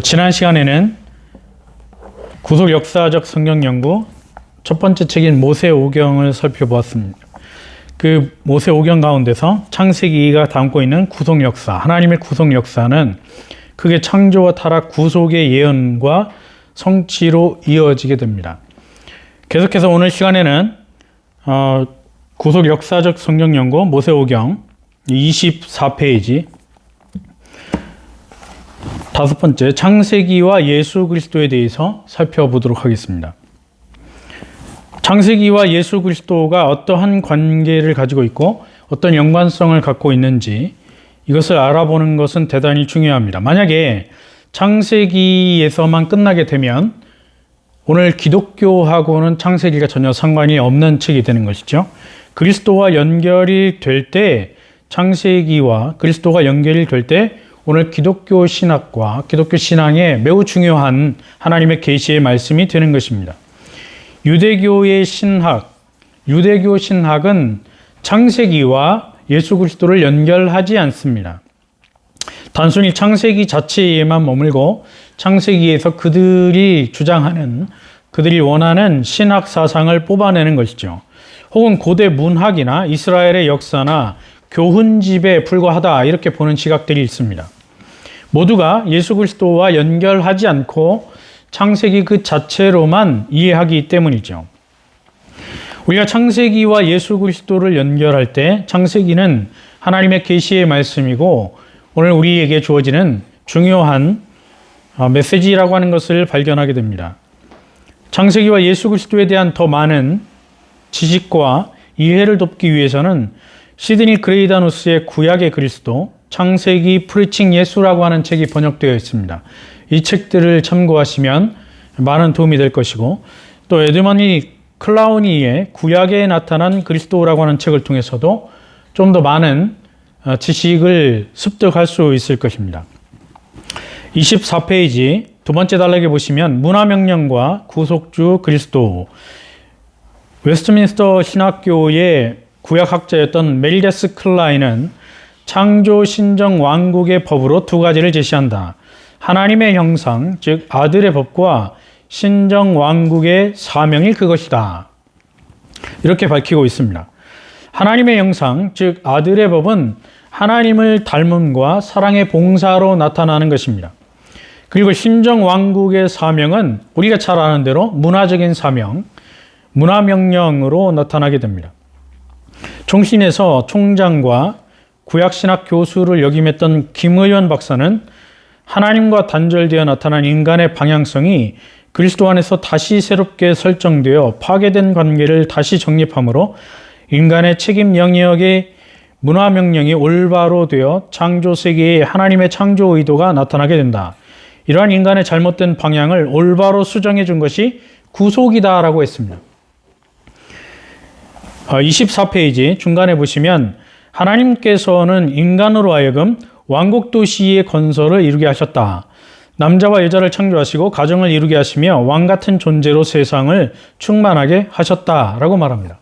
지난 시간에는 구속 역사적 성경 연구 첫 번째 책인 모세오경을 살펴보았습니다. 그 모세오경 가운데서 창세기가 담고 있는 구속 역사, 하나님의 구속 역사는 크게 창조와 타락, 구속의 예언과 성취로 이어지게 됩니다. 계속해서 오늘 시간에는 구속 역사적 성경 연구 모세오경 24페이지 다섯 번째, 창세기와 예수 그리스도에 대해서 살펴보도록 하겠습니다. 창세기와 예수 그리스도가 어떠한 관계를 가지고 있고 어떤 연관성을 갖고 있는지 이것을 알아보는 것은 대단히 중요합니다. 만약에 창세기에서만 끝나게 되면 오늘 기독교하고는 창세기가 전혀 상관이 없는 책이 되는 것이죠. 그리스도와 연결이 될 때, 창세기와 그리스도가 연결이 될 때 오늘 기독교 신학과 기독교 신앙에 매우 중요한 하나님의 계시의 말씀이 되는 것입니다. 유대교의 신학, 유대교 신학은 창세기와 예수 그리스도를 연결하지 않습니다. 단순히 창세기 자체에만 머물고 창세기에서 그들이 주장하는, 그들이 원하는 신학 사상을 뽑아내는 것이죠. 혹은 고대 문학이나 이스라엘의 역사나 교훈집에 불과하다, 이렇게 보는 시각들이 있습니다. 모두가 예수 그리스도와 연결하지 않고 창세기 그 자체로만 이해하기 때문이죠. 우리가 창세기와 예수 그리스도를 연결할 때 창세기는 하나님의 계시의 말씀이고 오늘 우리에게 주어지는 중요한 메시지라고 하는 것을 발견하게 됩니다. 창세기와 예수 그리스도에 대한 더 많은 지식과 이해를 돕기 위해서는 시드니 그레이다노스의 구약의 그리스도, 창세기 프리칭 예수라고 하는 책이 번역되어 있습니다. 이 책들을 참고하시면 많은 도움이 될 것이고, 또 에드머니 클라우니의 구약에 나타난 그리스도라고 하는 책을 통해서도 좀 더 많은 지식을 습득할 수 있을 것입니다. 24페이지 두 번째 단락에 보시면 문화명령과 구속주 그리스도, 웨스트민스터 신학교의 구약학자였던 멜리데스 클라인은 창조 신정 왕국의 법으로 두 가지를 제시한다. 하나님의 형상, 즉 아들의 법과 신정 왕국의 사명이 그것이다. 이렇게 밝히고 있습니다. 하나님의 형상, 즉 아들의 법은 하나님을 닮음과 사랑의 봉사로 나타나는 것입니다. 그리고 신정 왕국의 사명은 우리가 잘 아는 대로 문화적인 사명, 문화명령으로 나타나게 됩니다. 총신에서 총장과 구약신학 교수를 역임했던 김의원 박사는 하나님과 단절되어 나타난 인간의 방향성이 그리스도 안에서 다시 새롭게 설정되어 파괴된 관계를 다시 정립함으로 인간의 책임 영역의 문화명령이 올바로 되어 창조세계에 하나님의 창조 의도가 나타나게 된다. 이러한 인간의 잘못된 방향을 올바로 수정해 준 것이 구속이다라고 했습니다. 24페이지 중간에 보시면 하나님께서는 인간으로 하여금 왕국 도시의 건설을 이루게 하셨다. 남자와 여자를 창조하시고 가정을 이루게 하시며 왕 같은 존재로 세상을 충만하게 하셨다라고 말합니다.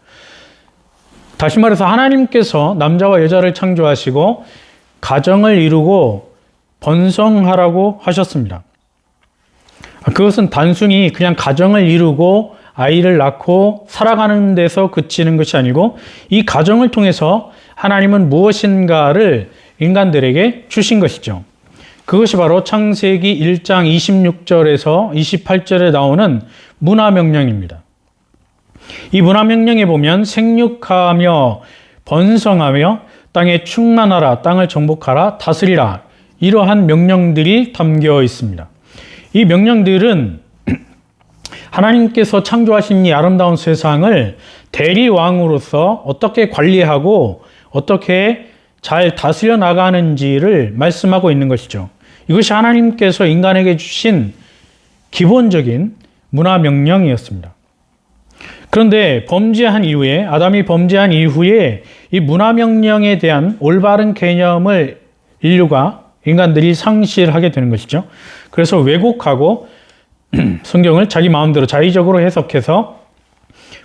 다시 말해서 하나님께서 남자와 여자를 창조하시고 가정을 이루고 번성하라고 하셨습니다. 그것은 단순히 그냥 가정을 이루고 아이를 낳고 살아가는 데서 그치는 것이 아니고 이 가정을 통해서 하나님은 무엇인가를 인간들에게 주신 것이죠. 그것이 바로 창세기 1장 26절에서 28절에 나오는 문화명령입니다. 이 문화명령에 보면 생육하며 번성하며 땅에 충만하라, 땅을 정복하라, 다스리라, 이러한 명령들이 담겨 있습니다. 이 명령들은 하나님께서 창조하신 이 아름다운 세상을 대리왕으로서 어떻게 관리하고 어떻게 잘 다스려 나가는지를 말씀하고 있는 것이죠. 이것이 하나님께서 인간에게 주신 기본적인 문화명령이었습니다. 그런데 아담이 범죄한 이후에 이 문화명령에 대한 올바른 개념을 인간들이 상실하게 되는 것이죠. 그래서 왜곡하고 성경을 자기 마음대로 자의적으로 해석해서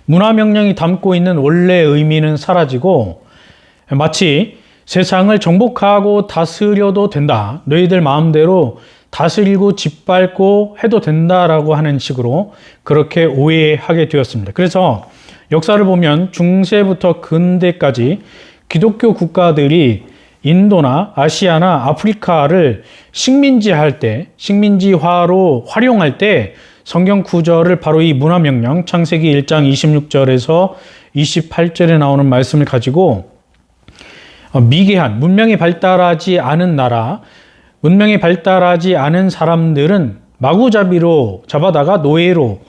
문화명령이 담고 있는 원래의 의미는 사라지고 마치 세상을 정복하고 다스려도 된다, 너희들 마음대로 다스리고 짓밟고 해도 된다라고 하는 식으로 그렇게 오해하게 되었습니다. 그래서 역사를 보면 중세부터 근대까지 기독교 국가들이 인도나 아시아나 아프리카를 식민지할 때, 식민지화로 활용할 때 성경 구절을 바로 이 문화명령 창세기 1장 26절에서 28절에 나오는 말씀을 가지고 미개한, 문명이 발달하지 않은 나라, 문명이 발달하지 않은 사람들은 마구잡이로 잡아다가 노예로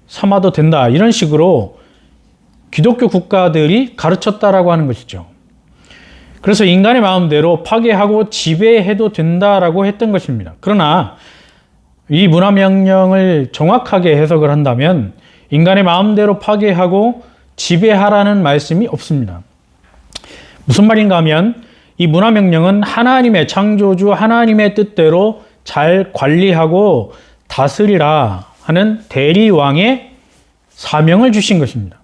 삼아도 된다. 이런 식으로 기독교 국가들이 가르쳤다라고 하는 것이죠. 그래서 인간의 마음대로 파괴하고 지배해도 된다라고 했던 것입니다. 그러나 이 문화명령을 정확하게 해석을 한다면 인간의 마음대로 파괴하고 지배하라는 말씀이 없습니다. 무슨 말인가 하면 이 문화명령은 하나님의 창조주 하나님의 뜻대로 잘 관리하고 다스리라 하는 대리왕의 사명을 주신 것입니다.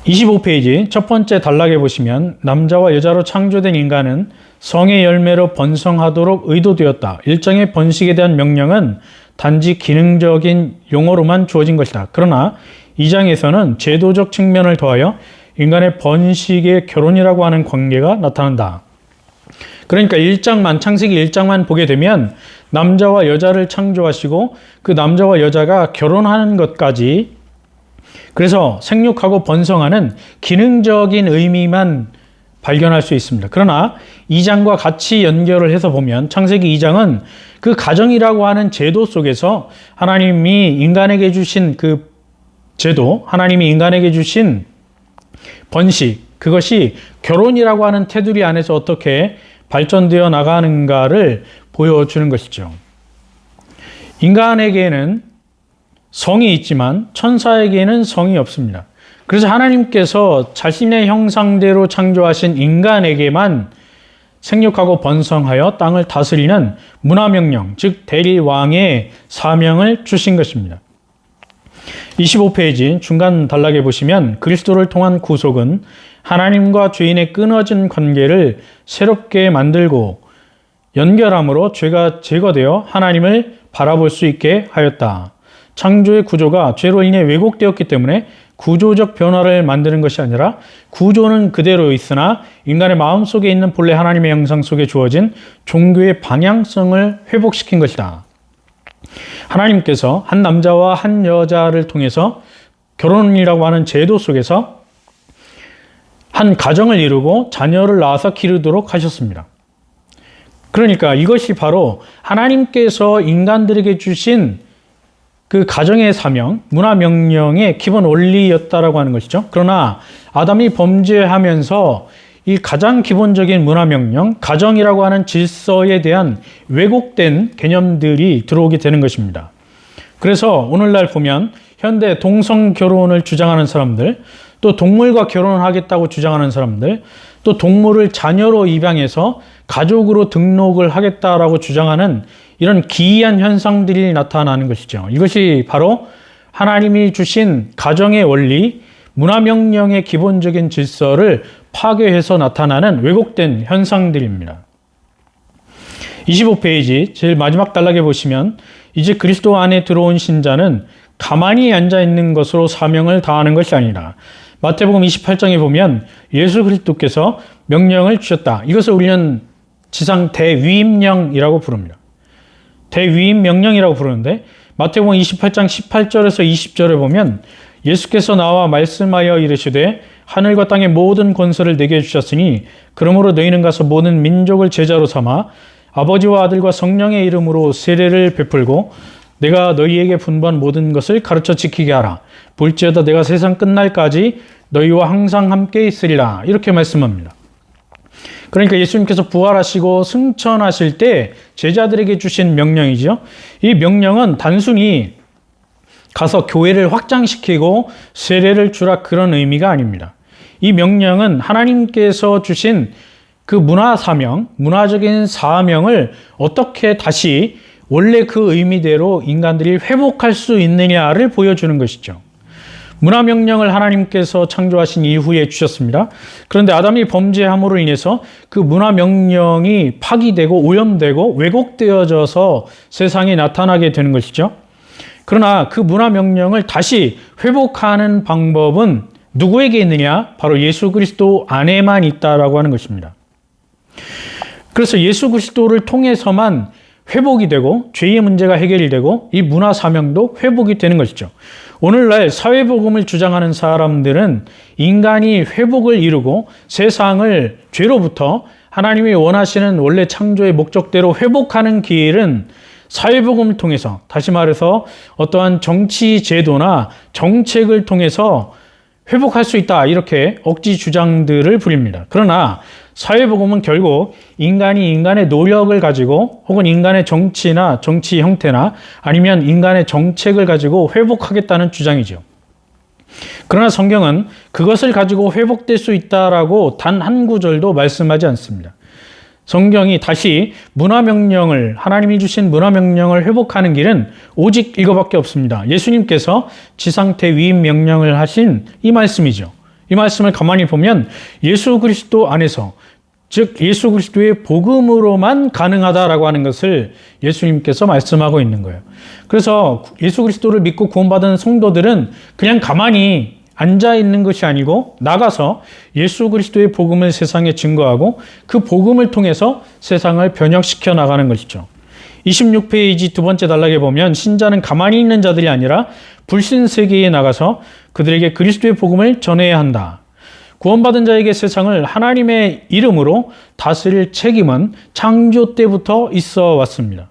25페이지 첫 번째 단락에 보시면 남자와 여자로 창조된 인간은 성의 열매로 번성하도록 의도되었다. 일정의 번식에 대한 명령은 단지 기능적인 용어로만 주어진 것이다. 그러나 이 장에서는 제도적 측면을 더하여 인간의 번식의 결혼이라고 하는 관계가 나타난다. 그러니까 1장만, 창세기 1장만 보게 되면 남자와 여자를 창조하시고 그 남자와 여자가 결혼하는 것까지, 그래서 생육하고 번성하는 기능적인 의미만 발견할 수 있습니다. 그러나 2장과 같이 연결을 해서 보면 창세기 2장은 그 가정이라고 하는 제도 속에서 하나님이 인간에게 주신 그 제도, 하나님이 인간에게 주신 번식, 그것이 결혼이라고 하는 테두리 안에서 어떻게 발전되어 나가는가를 보여주는 것이죠. 인간에게는 성이 있지만 천사에게는 성이 없습니다. 그래서 하나님께서 자신의 형상대로 창조하신 인간에게만 생육하고 번성하여 땅을 다스리는 문화명령, 즉 대리왕의 사명을 주신 것입니다. 25페이지 중간 단락에 보시면 그리스도를 통한 구속은 하나님과 죄인의 끊어진 관계를 새롭게 만들고 연결함으로 죄가 제거되어 하나님을 바라볼 수 있게 하였다. 창조의 구조가 죄로 인해 왜곡되었기 때문에 구조적 변화를 만드는 것이 아니라 구조는 그대로 있으나 인간의 마음속에 있는 본래 하나님의 형상 속에 주어진 종교의 방향성을 회복시킨 것이다. 하나님께서 한 남자와 한 여자를 통해서 결혼이라고 하는 제도 속에서 한 가정을 이루고 자녀를 낳아서 기르도록 하셨습니다. 그러니까 이것이 바로 하나님께서 인간들에게 주신 그 가정의 사명, 문화명령의 기본 원리였다라고 하는 것이죠. 그러나 아담이 범죄하면서 이 가장 기본적인 문화명령, 가정이라고 하는 질서에 대한 왜곡된 개념들이 들어오게 되는 것입니다. 그래서 오늘날 보면 현대 동성결혼을 주장하는 사람들, 또 동물과 결혼을 하겠다고 주장하는 사람들, 또 동물을 자녀로 입양해서 가족으로 등록을 하겠다라고 주장하는 이런 기이한 현상들이 나타나는 것이죠. 이것이 바로 하나님이 주신 가정의 원리, 문화명령의 기본적인 질서를 파괴해서 나타나는 왜곡된 현상들입니다. 25페이지 제일 마지막 단락에 보시면 이제 그리스도 안에 들어온 신자는 가만히 앉아 있는 것으로 사명을 다하는 것이 아니라 마태복음 28장에 보면 예수 그리스도께서 명령을 주셨다. 이것을 우리는 지상 대위임령이라고 부릅니다. 대위임명령이라고 부르는데 마태복음 28장 18절에서 20절에 보면 예수께서 나와 말씀하여 이르시되 하늘과 땅의 모든 권세를 내게 주셨으니 그러므로 너희는 가서 모든 민족을 제자로 삼아 아버지와 아들과 성령의 이름으로 세례를 베풀고 내가 너희에게 분부한 모든 것을 가르쳐 지키게 하라. 볼지어다 내가 세상 끝날까지 너희와 항상 함께 있으리라. 이렇게 말씀합니다. 그러니까 예수님께서 부활하시고 승천하실 때 제자들에게 주신 명령이죠. 이 명령은 단순히 가서 교회를 확장시키고 세례를 주라 그런 의미가 아닙니다. 이 명령은 하나님께서 주신 그 문화사명, 문화적인 사명을 어떻게 다시 원래 그 의미대로 인간들이 회복할 수 있느냐를 보여주는 것이죠. 문화명령을 하나님께서 창조하신 이후에 주셨습니다. 그런데 아담이 범죄함으로 인해서 그 문화명령이 파기되고 오염되고 왜곡되어져서 세상에 나타나게 되는 것이죠. 그러나 그 문화명령을 다시 회복하는 방법은 누구에게 있느냐? 바로 예수 그리스도 안에만 있다라고 하는 것입니다. 그래서 예수 그리스도를 통해서만 회복이 되고 죄의 문제가 해결이 되고 이 문화 사명도 회복이 되는 것이죠. 오늘날 사회복음을 주장하는 사람들은 인간이 회복을 이루고 세상을 죄로부터 하나님이 원하시는 원래 창조의 목적대로 회복하는 길은 사회복음을 통해서, 다시 말해서 어떠한 정치 제도나 정책을 통해서 회복할 수 있다, 이렇게 억지 주장들을 부립니다. 그러나 사회복음은 결국 인간이 인간의 노력을 가지고 혹은 인간의 정치나 정치 형태나 아니면 인간의 정책을 가지고 회복하겠다는 주장이죠. 그러나 성경은 그것을 가지고 회복될 수 있다라고 단 한 구절도 말씀하지 않습니다. 성경이 다시 문화명령을, 하나님이 주신 문화명령을 회복하는 길은 오직 이거밖에 없습니다. 예수님께서 지상태 위임 명령을 하신 이 말씀이죠. 이 말씀을 가만히 보면 예수 그리스도 안에서, 즉 예수 그리스도의 복음으로만 가능하다라고 하는 것을 예수님께서 말씀하고 있는 거예요. 그래서 예수 그리스도를 믿고 구원받은 성도들은 그냥 가만히 앉아 있는 것이 아니고 나가서 예수 그리스도의 복음을 세상에 증거하고 그 복음을 통해서 세상을 변혁시켜 나가는 것이죠. 26페이지 두 번째 단락에 보면 신자는 가만히 있는 자들이 아니라 불신 세계에 나가서 그들에게 그리스도의 복음을 전해야 한다. 구원받은 자에게 세상을 하나님의 이름으로 다스릴 책임은 창조 때부터 있어 왔습니다.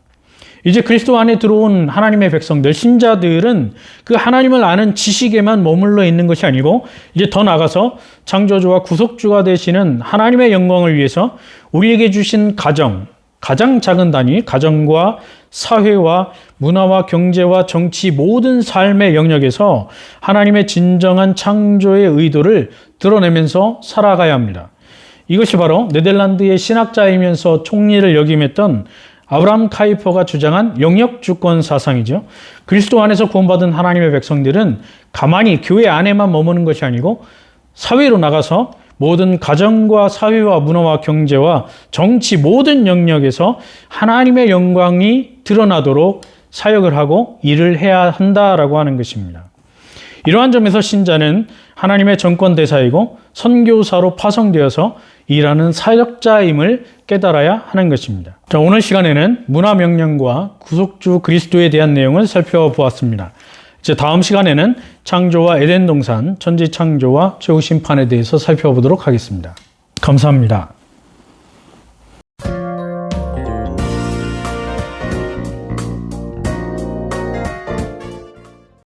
이제 그리스도 안에 들어온 하나님의 백성들, 신자들은 그 하나님을 아는 지식에만 머물러 있는 것이 아니고 이제 더 나아가서 창조주와 구속주가 되시는 하나님의 영광을 위해서 우리에게 주신 가정, 가장 작은 단위, 가정과 사회와 문화와 경제와 정치 모든 삶의 영역에서 하나님의 진정한 창조의 의도를 드러내면서 살아가야 합니다. 이것이 바로 네덜란드의 신학자이면서 총리를 역임했던 아브라함 카이퍼가 주장한 영역주권 사상이죠. 그리스도 안에서 구원받은 하나님의 백성들은 가만히 교회 안에만 머무는 것이 아니고 사회로 나가서 모든 가정과 사회와 문화와 경제와 정치 모든 영역에서 하나님의 영광이 드러나도록 사역을 하고 일을 해야 한다라고 하는 것입니다. 이러한 점에서 신자는 하나님의 정권 대사이고 선교사로 파송되어서 일하는 사역자임을 깨달아야 하는 것입니다. 자, 오늘 시간에는 문화명령과 구속주 그리스도에 대한 내용을 살펴보았습니다. 이제 다음 시간에는 창조와 에덴 동산, 천지 창조와 최후 심판에 대해서 살펴보도록 하겠습니다. 감사합니다.